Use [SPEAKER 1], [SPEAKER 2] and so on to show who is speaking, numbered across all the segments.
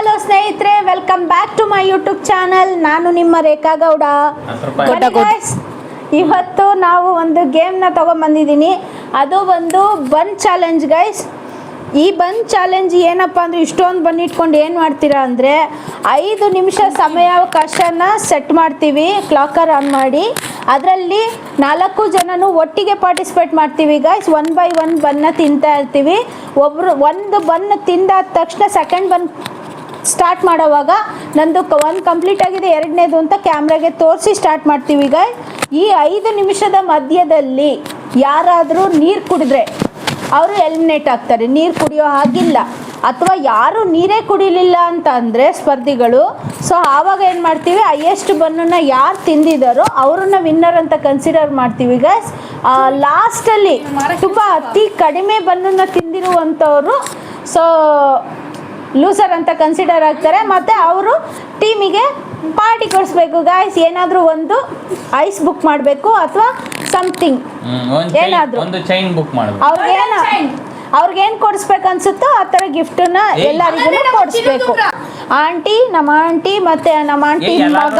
[SPEAKER 1] Hello ಸ್ನೇಹಿತರೆ, welcome back to my YouTube channel. ನಾನು ನಿಮ್ಮ ರೇಖಾ ಗೌಡ. ಇವತ್ತು ನಾವು ಒಂದು ಗೇಮ್ನ ತೊಗೊಂಬಂದಿದ್ದೀನಿ. ಅದು ಒಂದು ಬನ್ ಚಾಲೆಂಜ್ ಗೈಸ್. ಈ ಬನ್ ಚಾಲೆಂಜ್ ಏನಪ್ಪ ಅಂದರೆ, ಇಷ್ಟೊಂದು ಬನ್ ಇಟ್ಕೊಂಡು ಏನು ಮಾಡ್ತೀರಾ ಅಂದರೆ, 5 ನಿಮಿಷ ಸಮಯಾವಕಾಶನ ಸೆಟ್ ಮಾಡ್ತೀವಿ, ಕ್ಲಾಕರ್ ಆನ್ ಮಾಡಿ. ಅದರಲ್ಲಿ 4 ಜನನು ಒಟ್ಟಿಗೆ ಪಾರ್ಟಿಸಿಪೇಟ್ ಮಾಡ್ತೀವಿ ಗೈಸ್. 1 by 1 ಬನ್ನ ತಿಂತಾ ಇರ್ತೀವಿ. ಒಬ್ಬರು ಒಂದು ಬನ್ ತಿಂದಾದ ತಕ್ಷಣ ಸೆಕೆಂಡ್ ಬನ್ ಸ್ಟಾರ್ಟ್ ಮಾಡೋವಾಗ ನಂದು ಒಂದು ಕಂಪ್ಲೀಟ್ ಆಗಿದೆ, ಎರಡನೇದು ಅಂತ ಕ್ಯಾಮ್ರಾಗೆ ತೋರಿಸಿ ಸ್ಟಾರ್ಟ್ ಮಾಡ್ತೀವಿ ಗೈಸ್. ಈ 5 ನಿಮಿಷದ ಮಧ್ಯದಲ್ಲಿ ಯಾರಾದರೂ ನೀರು ಕುಡಿದ್ರೆ ಅವರು ಎಲಿಮಿನೇಟ್ ಆಗ್ತಾರೆ. ನೀರು ಕುಡಿಯೋ ಹಾಗಿಲ್ಲ. ಅಥವಾ ಯಾರು ನೀರೇ ಕುಡಿಲಿಲ್ಲ ಅಂತ ಅಂದರೆ ಸ್ಪರ್ಧಿಗಳು, ಸೊ ಆವಾಗ ಏನು ಮಾಡ್ತೀವಿ, ಹೈಯೆಸ್ಟ್ ಬನ್ನನ್ನು ಯಾರು ತಿಂದಿದ್ದಾರೋ ಅವ್ರನ್ನ ವಿನ್ನರ್ ಅಂತ ಕನ್ಸಿಡರ್ ಮಾಡ್ತೀವಿ ಗೈಸ್. ಲಾಸ್ಟಲ್ಲಿ ತುಂಬ ಅತಿ ಕಡಿಮೆ ಬನ್ನನ್ನು ತಿಂದಿರುವಂಥವರು ಸೊ ಲೂಸರ್ ಅಂತ ಕನ್ಸಿಡರ್ ಆಗ್ತಾರೆ. ಮತ್ತು ಅವರು ಟೀಮಿಗೆ ಪಾರ್ಟಿ ಕೊಡಿಸ್ಬೇಕು ಗಾಯ್ಸ್. ಏನಾದರೂ ಒಂದು ಐಸ್ ಬುಕ್ ಮಾಡಬೇಕು ಅಥವಾ ಸಮಥಿಂಗ್, ಏನಾದರೂ ಅವ್ರಿಗೇನು ಕೊಡಿಸ್ಬೇಕು ಅನ್ಸುತ್ತೋ ಆ ಥರ ಗಿಫ್ಟನ್ನ ಎಲ್ಲರಿಗೂ ಕೊಡಿಸ್ಬೇಕು. ನಮ್ಮ ಆಂಟಿ ಮತ್ತು ನಮ್ಮ ಆಂಟಿ ಮಗ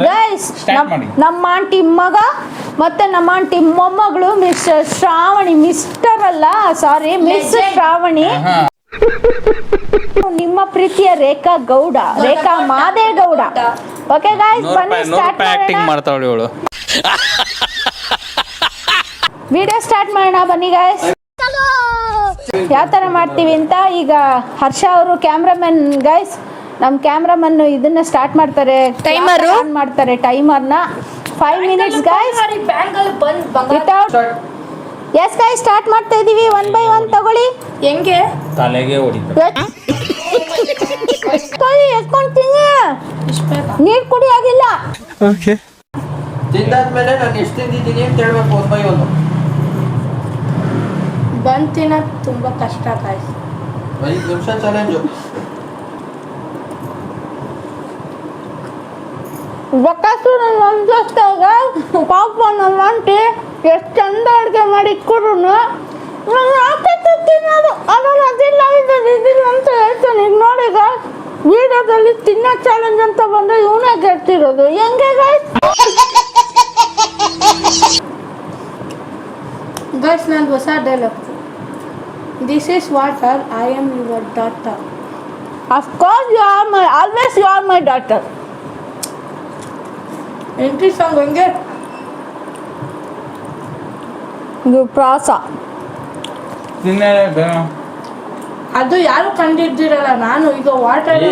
[SPEAKER 1] ಗೈಸ್, ನಮ್ಮ ಆಂಟಿ ಮಗ ಮತ್ತು ನಮ್ಮ ಆಂಟಿ ಮೊಮ್ಮಗಳು ಮಿಸ್ಟರ್ ಶ್ರಾವಣಿ, ಮಿಸ್ಟರ್ ಅಲ್ಲ ಸಾರಿ ಮಿಸ್ ಶ್ರಾವಣಿ, ನಿಮ್ಮ ಪ್ರೀತಿಯ ರೇಖಾ ಗೌಡ, ರೇಖಾ ಮಾದೇಗೌಡ. ಓಕೆ ಗಾಯ್ಸ್, ಬನ್ನಿ ಸ್ಟಾರ್ಟ್ ಮಾಡೋಣ. ವಿಡಿಯೋ ಸ್ಟಾರ್ಟ್ ಮಾಡೋಣ ಬನ್ನಿ ಗಾಯ್ಸ್. ಯಾವ ಥರ ಮಾಡ್ತೀವಿ ಅಂತ ಈಗ ಹರ್ಷ ಅವರು ಕ್ಯಾಮ್ರಾಮನ್ ಗೈಸ್, ನಮ್ಮ ಕ್ಯಾಮ್ರಾಮನ್ ಇದನ್ನ ಸ್ಟಾರ್ಟ್ ಮಾಡ್ತಾರೆ, ಟೈಮರ್ ಆನ್ ಮಾಡ್ತಾರೆ, ಟೈಮರ್ನ 5 minutes guys. Yes guys, start ಮಾಡ್ತಾ ಇದೀವಿ. 1 by 1 ತಗೊಳ್ಳಿ. ಹೆಂಗೆ ತಲೆಗೆ ಹೊಡಿತಾರೆ, ಎತ್ಕೊಂತೀನಿ, ನೀರು ಕುಡಿಯಾಗಿಲ್ಲ. ಓಕೆ, ತಿಂದಾದ್ಮೇಲೆ ನಾನು ಎಷ್ಟು ತಿಂದಿದ್ದೀನಿ ಅಂತ ಹೇಳ್ಬೇಕು. 1 by 1 ಬನ್ ತಿನ್ನೋದು ತುಂಬ ಕಷ್ಟ ಗೈಸ್. 5 ನಿಮಿಷ ಚಾಲೆಂಜು. ಬಕಾಸು ನನ್ನ ಒಂದಷ್ಟಾಗ ಪಾಪ ನಮ್ಮ ಆಂಟಿ ಎಷ್ಟು ಚಂದ ಅಡುಗೆ ಮಾಡಿ ಇಟ್ಕೊಡ್ರು ನಾನು ಹಾಕತ್ತೆ ತಿನ್ನೋದು, ಅದನ್ನು ಅದಿಲ್ಲ ಇದಿಲ್ಲ ಅಂತ ಹೇಳ್ತಾನೆ. ಈಗ ನೋಡಿ ಗಾಯ್ಸ್, ವಿಡಿಯೋದಲ್ಲಿ ತಿನ್ನೋ ಚಾಲೆಂಜ್ ಅಂತ ಬಂದರೆ ಇವನೇ ಗೆಲ್ತಿರೋದು. ಹೆಂಗೆ ಗಾಯ್ಸ್? ಗೈಸ್, ನಾನು ಹೊಸ dialogue, this is water, I am your daughter. Of course you are my, always you are my daughter. Entry song ಹೆಂಗೆ? ಇದು ಪ್ರಾಸ, ಅದು ಯಾರು ಕಂಡಿದ್ದಿರಲ್ಲ. ನಾನು ಈಗ ವಾಟರ್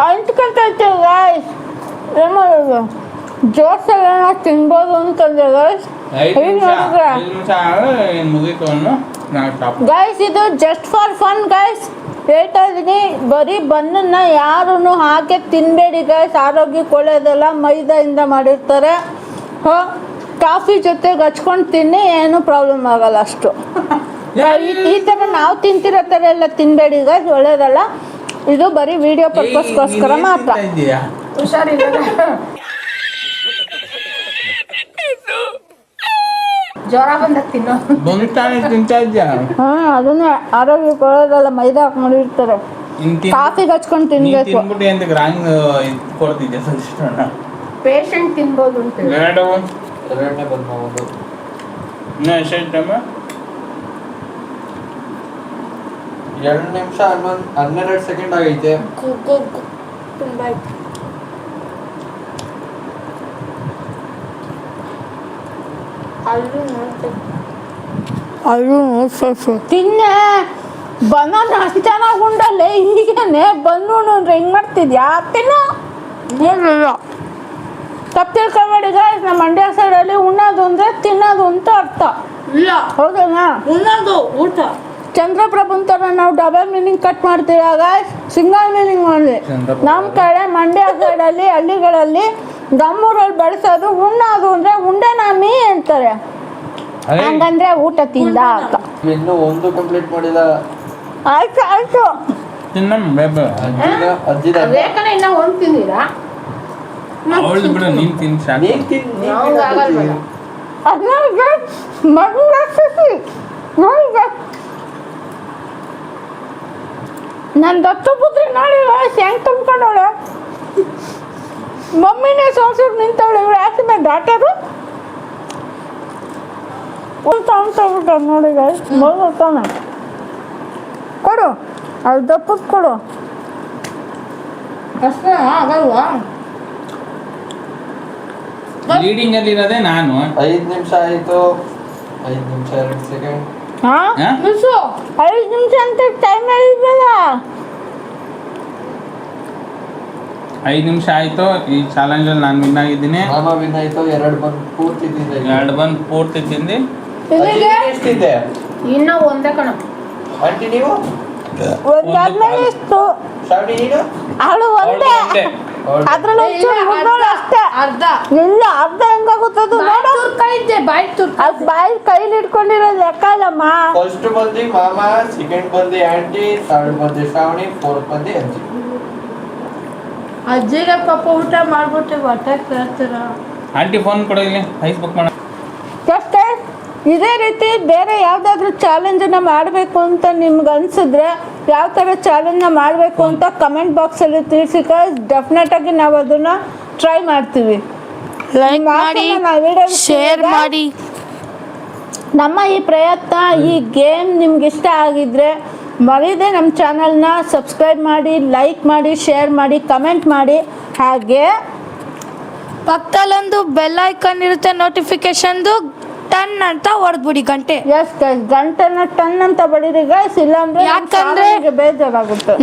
[SPEAKER 1] ಅಂಟ್ಕೊಳ್ತೈತೆ ಗಾಯ್ಸ್. ಏನು ಮಾಡೋದು, ಜೋರ್ಸಲ್ಲ ತಿನ್ಬೋದು ಅಂತಂದ್ರೆ ಗಾಯ್ಸ್. ಗೈಸ್, ಇದು ಜಸ್ಟ್ ಫಾರ್ ಫನ್ ಗೈಸ್, ಹೇಳ್ತಾ ಇದ್ದೀನಿ. ಬರೀ ಬನ್ನನ್ನು ಯಾರೂ ಹಾಕಿ ತಿನ್ನಬೇಡಿ ಗೈಸ್, ಆರೋಗ್ಯಕ್ಕೆ ಒಳ್ಳೆಯದಲ್ಲ, ಮೈದಾಯಿಂದ ಮಾಡಿರ್ತಾರೆ. ಕಾಫಿ ಜೊತೆಗೆ ಹಚ್ಕೊಂಡು ತಿನ್ನಿ, ಏನೂ ಪ್ರಾಬ್ಲಮ್ ಆಗಲ್ಲ ಅಷ್ಟು. ಈ ಥರ ನಾವು ತಿಂತಿರೋ ಥರ ಎಲ್ಲ ತಿನ್ನಬೇಡಿ ಗೈಸ್, ಒಳ್ಳೆಯದಲ್ಲ. ಇದು ಬರೀ ವಿಡಿಯೋ ಪರ್ಪಸ್ಗೋಸ್ಕರ ಮಾತ್ರ. ಹುಷಾರಿಲ್ಲ, ಜ್ವರ ಬಂದ ತಿನ್ನೋ ಅದನ್ನೇ ಆರೋಗ್ಯಕ್ಕೆ ಒಳ್ಳೆಯದಲ್ಲ, ಮೈದಾ ಹಾಕಿ ಮಾಡಿರ್ತಾರೆ. ಕಾಫಿಗೆ ಹಚ್ಕೊಂಡು ತಿನ್ಬೇಕು. ಪೇಷಂಟ್ ತಿನ್ಬೋದು ಅಂತ
[SPEAKER 2] 2 ನಿಮಿಷ 12 ಸೆಕೆಂಡ್ ಆಗೈತೆ.
[SPEAKER 1] ತುಂಬ ತಿನ್ನೆ ಬನಾನ ಅಷ್ಟು ಚೆನ್ನಾಗಿ ಉಂಡಲ್ಲೇ. ಈಗೇನೆ ಬಂದು ನೋಡ್ರಿ ಹೆಂಗೆ ಮಾಡ್ತಿದ್ಯಾ, ತಿನ್ನು. ತಪ್ಪು ತಿಳ್ಕೊಬೇಡಿ ಗಾಯ್ಸ್, ನಮ್ಮ ಮಂಡ್ಯ ಸೈಡಲ್ಲಿ ಉಣ್ಣೋದು ಅಂದರೆ ತಿನ್ನೋದು ಅಂತ ಅರ್ಥ ಇಲ್ಲ. ಹೌದಾ? ಉಣ್ಣೋದು ಊಟ. ಚಂದ್ರಪ್ರಭು ಥರ ನಾವು ಡಬಲ್ ಮೀನಿಂಗ್ ಕಟ್ ಮಾಡ್ತೀವಿ ಗಾಯ್ಸ್, ಸಿಂಗಲ್ ಮೀನಿಂಗ್ ಮಾಡಿ. ನಮ್ಮ ಕಡೆ ಮಂಡ್ಯ ಸೈಡಲ್ಲಿ ಹಳ್ಳಿಗಳಲ್ಲಿ ನಮ್ಮೂರಲ್ಲಿ ಬಳಸೋದು ಉಣ್ಣೋದು ಅಂದರೆ ಉಂಡೆ ನಾಮಿ ಅಂತಾರೆ. ಹಂಗಂದ್ರೆ ಊಟ ತಿಂದ ಅಂತ.
[SPEAKER 2] ಇನ್ನೂ ಒಂದು ಕಂಪ್ಲೀಟ್ ಮಾಡಿಲ್ಲ.
[SPEAKER 1] ಆಯ್ತು ಆಯ್ತು, ರೇಖನ ಇನ್ನ ಒಂದು ತಿಂದಿರಾ? ನನ್ನ ದತ್ತು ಪುತ್ರಿ ನೋಡಿ ಹೆಂಗ್ ತುಂಬ್ಕೊಂಡವಳೆ. ಮಮ್ಮಿನೇ ಸೋಸೋರು ನಿಂತವಳೆ. ಇವಳು ಯಾಕೆ ಮೇಲೆ ಡಾಕ್ಟರು ತಗೊಂಡ್ಬಿಟ್ಟ ನೋಡಿ ಬರ್ತಾನೆ. ಕೊಡು ಅದು ದಪ್ಪದ ಕೊಡು. ಅಷ್ಟೇ ಆಗಲ್ವಾ?
[SPEAKER 3] ಲೀಡಿಂಗ್ ಅಲ್ಲಿ ಇರೋದೇ ನಾನು.
[SPEAKER 2] 5 ನಿಮಿಷ ಆಯ್ತು. 5 ನಿಮಿಷ 2 ಸೆಕೆಂಡ್.
[SPEAKER 3] ಹಾ?
[SPEAKER 1] 5 ನಿಮಿಷ ಅಂತ ಟೈಮ್ ಹೇಳಿದ್ವಲ್ಲ.
[SPEAKER 3] 5 ನಿಮಿಷ ಆಯ್ತು. ಈ ಚಾಲೆಂಜ್ ಅಲ್ಲಿ ನಾನು ವಿನ್ ಆಗಿದ್ದೀನಿ.
[SPEAKER 2] ಮಾಮ ವಿನ್ ಆಯ್ತು. 2 ಬಂದು ಪೂರ್ತಿ ತಿಂದೆ.
[SPEAKER 3] 2 ಬಂದು ಪೂರ್ತಿ ತಿಂದು.
[SPEAKER 2] ಎಷ್ಟಿದೆ?
[SPEAKER 1] ಇನ್ನ ಒಂದೇ ಕಣ.
[SPEAKER 2] ಆಂಟಿ ನೀವು?
[SPEAKER 1] ಒಂದಾದ್ಮೇಲೆ ಎಷ್ಟು?
[SPEAKER 2] ಶ್ರಾವಣಿ ನೀನು?
[SPEAKER 1] ಅವಳು ಒಂದೇ. ಅದ್ರಲ್ಲಿ ಅಷ್ಟೇ ಅರ್ಧ. ಇಲ್ಲ ಅರ್ಧ ಹೆಂಗಾಗುತ್ತದು ನೋಡು. ಅದು ಬಾಯಿ ಕೈಲಿ ಹಿಡ್ಕೊಂಡಿರೋದು ಲೆಕ್ಕ ಇಲ್ಲಮ್ಮ.
[SPEAKER 2] ಫಸ್ಟ್ ಬಂದು ಮಾಮ, ಸೆಕೆಂಡ್ ಬಂದು ಆಂಟಿ, ಥರ್ಡ್ ಬಂದು ಶ್ರಾವಣಿ, ಫೋರ್ತ್ ಬಂದು ಅಜ್ಜಿ.
[SPEAKER 1] ಅಜ್ಜಿಗೆ ಪಾಪ ಊಟ ಮಾಡ್ಬಿಟ್ಟು ಹೊಟ್ಟೆ ಕೇಳ್ತೀರ.
[SPEAKER 3] ಆಂಟಿ ಫೋನ್ ಕೊಡು ಇಲ್ಲಿ, ಐಸ್ ಬುಕ್ ಮಾಡ.
[SPEAKER 1] ಅಷ್ಟೇ. ಇದೇ ರೀತಿ ಬೇರೆ ಯಾವುದಾದ್ರೂ ಚಾಲೆಂಜನ್ನು ಮಾಡಬೇಕು ಅಂತ ನಿಮ್ಗೆ ಅನಿಸಿದ್ರೆ ಯಾವ ಥರ ಚಾಲೆಂಜನ್ನ ಮಾಡಬೇಕು ಅಂತ ಕಮೆಂಟ್ ಬಾಕ್ಸಲ್ಲಿ ತಿಳಿಸಿ. ಡೆಫಿನೆಟಾಗಿ ನಾವು ಅದನ್ನು ಟ್ರೈ ಮಾಡ್ತೀವಿ.
[SPEAKER 4] ಲೈಕ್ ಮಾಡಿ, ಶೇರ್ ಮಾಡಿ.
[SPEAKER 1] ನಮ್ಮ ಈ ಪ್ರಯತ್ನ, ಈ ಗೇಮ್ ನಿಮ್ಗೆ ಇಷ್ಟ ಆಗಿದ್ರೆ ಮರೀದೆ ನಮ್ಮ ಚಾನಲ್ನ ಸಬ್ಸ್ಕ್ರೈಬ್ ಮಾಡಿ, ಲೈಕ್ ಮಾಡಿ, ಶೇರ್ ಮಾಡಿ, ಕಮೆಂಟ್ ಮಾಡಿ. ಹಾಗೆ
[SPEAKER 4] ಪಕ್ಕದಲ್ಲೊಂದು ಬೆಲ್ ಐಕಾನ್ ಇರುತ್ತೆ, ನೋಟಿಫಿಕೇಶನ್ದು ಟನ್ ಅಂತ ಹೊಡೆದ್ಬಿಡಿ ಗಂಟೆ.
[SPEAKER 1] ಎಸ್ ಗೈಸ್, ಗಂಟೆನ ಟನ್ ಅಂತ ಬಡೀರಿ ಗೈಸ್, ಇಲ್ಲಾಂದ್ರೆ
[SPEAKER 4] ಯಾಕಂದ್ರೆ
[SPEAKER 1] ಬೇಜಾರಾಗುತ್ತೆ.